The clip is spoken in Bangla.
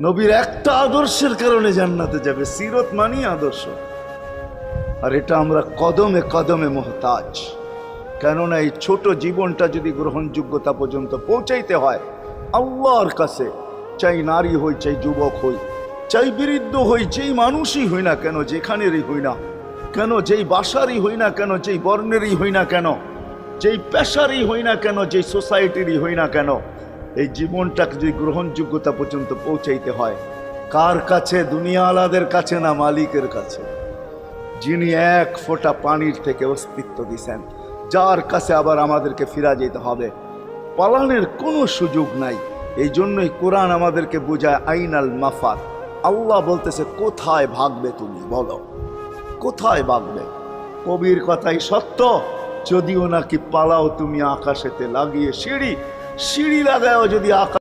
নবীর একটা আদর্শের কারণে জান্নাতে যাবে। সিরত মানি আদর্শ। আর এটা আমরা কদমে কদমে মোহতাজ। কেননা এই ছোট জীবনটা যদি গ্রহণযোগ্যতা পর্যন্ত পৌঁছাইতে হয় আল্লাহর কাছে, চাই নারী হই, চাই যুবক হই, চাই বৃদ্ধ হই, যেই মানুষই হই না কেন, যেখানেরই হই না কেন, যেই বাসারই হই না কেন, যেই বর্ণেরই হই না কেন, যেই পেশারই হই না কেন, যেই সোসাইটিরই হই না কেন, এই জীবনটাকে যদি গ্রহণযোগ্যতা পর্যন্ত পৌঁছাইতে হয় কার কাছে? দুনিয়া আলাদের কাছে না, মালিকের কাছে, যিনি এক ফোঁটা পানির থেকে অস্তিত্ব দিছেন, যার কাছে আবার আমাদেরকে ফিরা যেতে হবে। পালানের কোনো সুযোগ নাই। এই জন্যই কোরআন আমাদেরকে বোঝায় আইনাল মাফার। আল্লাহ বলতেছে কোথায় ভাগবে তুমি, বলো কোথায় ভাগবে? কবির কথাই সত্য, যদিও নাকি পালাও তুমি আকাশেতে লাগিয়ে সিঁড়ি, সিঁড়ি লাগাও যদি আকাশ